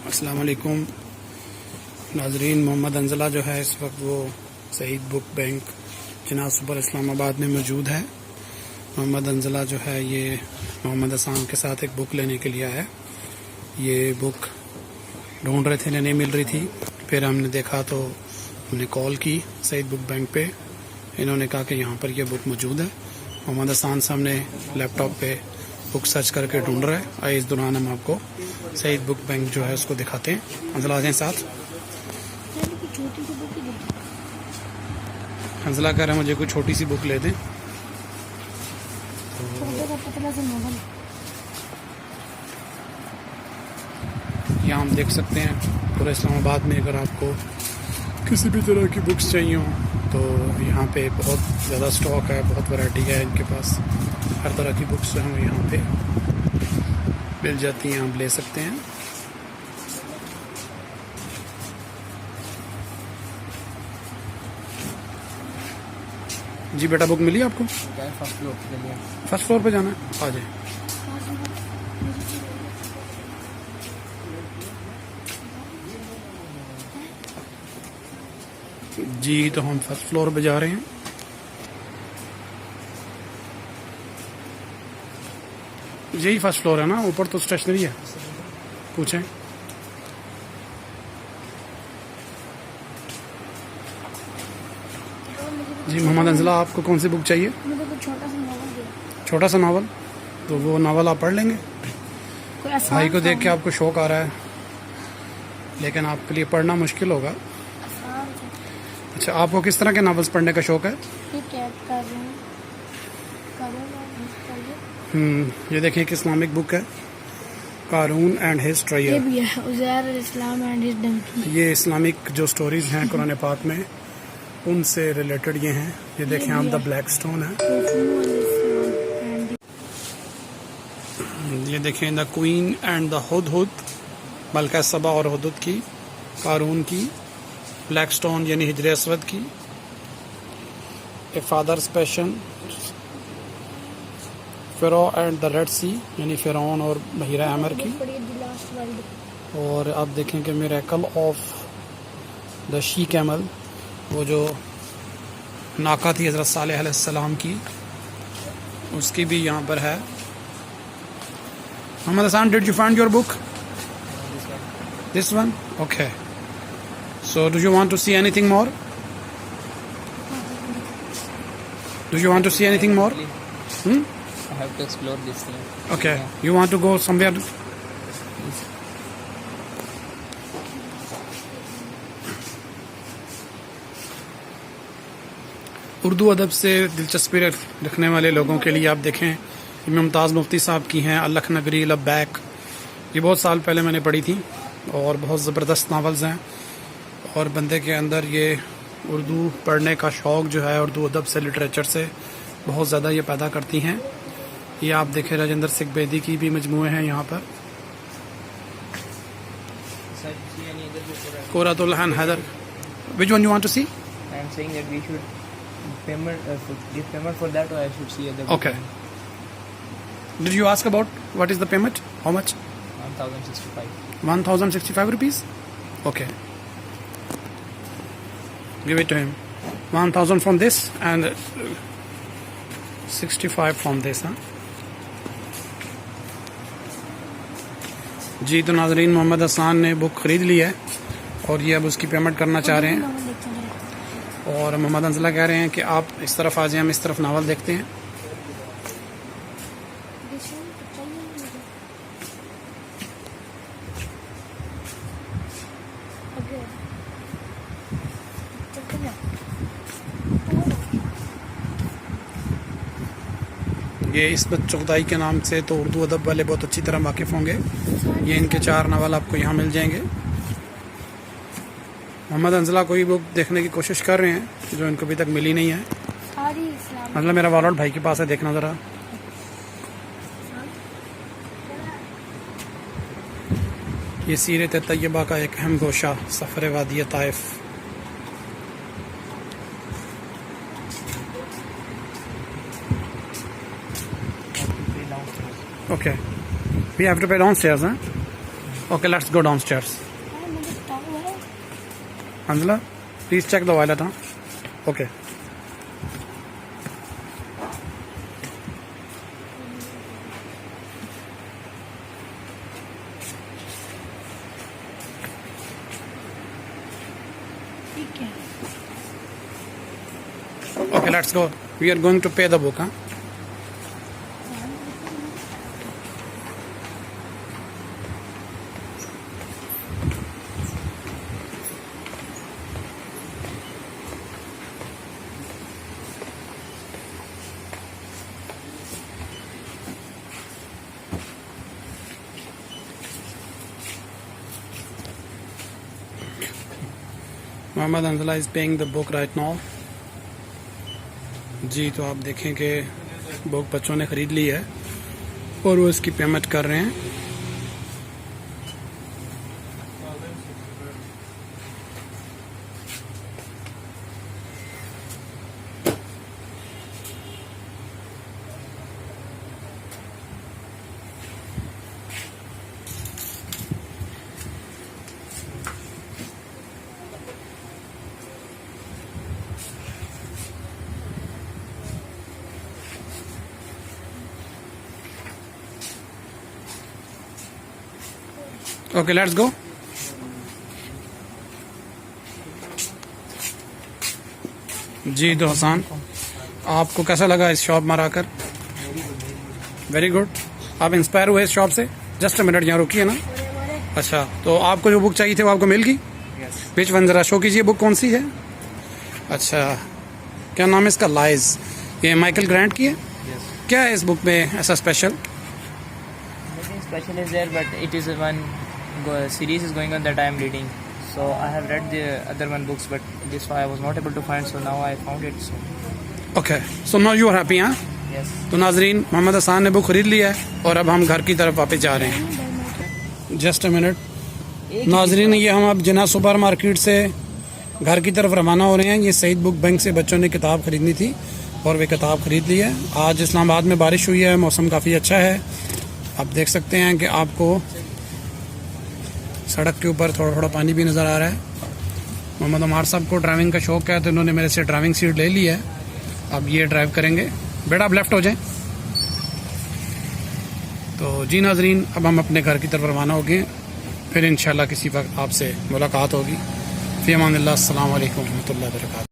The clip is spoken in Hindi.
अस्सलाम वालेकुम नाजरीन। मोहम्मद अंजला जो है इस वक्त वो Saeed book bank Jinnah super Islamabad में मौजूद है। मोहम्मद अंजला जो है ये मोहम्मद हसन के साथ एक बुक लेने के लिए आया है। ये बुक ढूंढ रहे थे, नहीं मिल रही थी। फिर हमने देखा तो हमने कॉल की सईद बुक बैंक पे। इन्होंने कहा कि यहाँ पर ये बुक मौजूद है। मोहम्मद हसन सामने लैपटॉप पे बुक सर्च करके ढूंढ रहे हैं। आइए इस दौरान हम आपको सईद बुक बैंक जो है उसको दिखाते हैं। अंजला आ जाए साथ। अंजला कह रहे हैं मुझे कोई छोटी सी बुक ले दें। यहाँ हम देख सकते हैं पूरे इस्लामाबाद में अगर आपको किसी भी तरह की बुक्स चाहिए हो तो यहाँ पे बहुत ज़्यादा स्टॉक है, बहुत वैरायटी है इनके पास। हर तरह की बुक्स जो हैं यहाँ पे मिल जाती हैं, आप ले सकते हैं। जी बेटा, बुक मिली आपको? फर्स्ट फ्लोर पे जाना है, आ जाए। जी तो हम फर्स्ट फ्लोर पे जा रहे हैं। यही फर्स्ट फ्लोर है ना? ऊपर तो स्टेशनरी है, पूछें। जी मोहम्मद अंजला, आपको कौन सी बुक चाहिए? मुझे कुछ छोटा सा नावल। तो वो नावल आप पढ़ लेंगे? भाई को देख के आपको शौक आ रहा है, लेकिन आपके लिए पढ़ना मुश्किल होगा। अच्छा, आपको किस तरह के नावल्स पढ़ने का शौक है? ये देखिए एक इस्लामिक बुक है, कारून एंड हिज ट्रायर। ये इस्लामिक जो स्टोरीज हैं कुरान पाक में उनसे रिलेटेड ये हैं। ये देखें आप, द ब्लैक स्टोन है। ये देखें the queen and the Hudhud, मलका सबा और हुदहुद की, कारून की, ब्लैक स्टोन यानी हिजर असवद की, ए फादर्स पैशन, फ़िरौ एंड द रेड सी यानी फ़िरौन और बहीरा अमर की, और आप देखें कि miracle of the she camel, वो जो नाका थी हज़रत सालेह अलैहिस्सलाम की, उसकी भी यहाँ पर है। Mohammad Hassan, did you find your book? This one? Okay. So, do you want to see anything more? Do you want to see anything more? I have to explore this thing. Okay. Yeah. You want to go somewhere? Urdu अदब से दिलचस्पी रखने वाले लोगों के लिए आप देखें, मुमताज़ मुफ्ती साहब की हैं अलख नगरी लब्बैक। ये बहुत साल पहले मैंने पढ़ी थी और बहुत ज़बरदस्त नावल्स हैं, और बंदे के अंदर ये उर्दू पढ़ने का शौक़ जो है उर्दू अदब से, लिटरेचर से बहुत ज़्यादा ये पैदा करती हैं। ये आप देखें राजेंद्र सिंह बेदी की भी मजमूए हैं यहाँ पर। कुरातुल हन Haider, which one you want to see? I am saying that we should give payment for that, or I should see other. Okay. Did you ask about what is the payment? How much? 1065. 1065 rupees? Okay. Give it to him. 1000 from this and 65 from this, huh? जी तो नाजरीन, मोहम्मद हसन ने बुक ख़रीद ली है और ये अब उसकी पेमेंट करना चाह रहे हैं। और मोहम्मद अंजला कह रहे हैं कि आप इस तरफ आ जाएं, हम इस तरफ नावल देखते हैं। ये इस्मत चुगताई के नाम से तो उर्दू अदब वाले बहुत अच्छी तरह वाकिफ़ होंगे। ये इनके 4 नावल आपको यहाँ मिल जाएंगे। मोहम्मद अंजला कोई बुक देखने की कोशिश कर रहे हैं जो इनको अभी तक मिली नहीं है। मतलब मेरा वालौट भाई के पास है, देखना ज़रा। ये सीरत तैयबा का एक अहम गोशा, सफ़र वादी Taif. Okay. We have to pay downstairs, huh? Okay, let's go downstairs. Angela, please check the toilet, huh? Okay. Okay, let's go. We are going to pay the book, huh? Mohammad Anjala is paying the book right now. जी, तो आप देखें कि बुक बच्चों ने ख़रीद ली है और वो इसकी पेमेंट कर रहे हैं। Okay, let's go. जी, तो हसन, आपको कैसा लगा इस शॉप में आकर? Very good. आप इंस्पायर हुए इस शॉप से? जस्ट अ मिनट, यहाँ रुकिए ना। अच्छा, तो आपको जो बुक चाहिए थी वो आपको मिल गई? विच वन, जरा शो कीजिए, बुक कौन सी है? अच्छा, क्या नाम है इसका? लाइज। ये माइकल ग्रांट की है? क्या है इस बुक में ऐसा special? Special is there, but it is one series is going on that I am reading. So I have read the other one books, but this one I was not able to find. So now I found it. So okay, so now you are happy, हाँ? yes. तो नाजरीन, मोहम्मद हसन ने बुक खरीद लिया है और अब हम घर की तरफ वापस जा रहे हैं। जस्ट अ मिनट नाजरीन, ये हम अब जिन्ना सुपर मार्केट से घर की तरफ रवाना हो रहे हैं। ये सईद बुक बैंक से बच्चों ने किताब खरीदनी थी और वे किताब खरीद ली है। आज इस्लामाबाद में बारिश हुई है, मौसम काफ़ी अच्छा है। आप देख सकते हैं कि आपको सड़क के ऊपर थोड़ा थोड़ा पानी भी नज़र आ रहा है। मोहम्मद उमर साहब को ड्राइविंग का शौक़ है, तो इन्होंने मेरे से ड्राइविंग सीट ले ली है। अब ये ड्राइव करेंगे। बेटा, आप लेफ़्ट हो जाएं। तो जी नाजरीन, अब हम अपने घर की तरफ रवाना हो गए। फिर इंशाल्लाह किसी वक्त आपसे मुलाकात होगी। फ़ी अमानिल्लाह, अस्सलाम वालेकुम व रहमतुल्लाहि व बरकातुहू।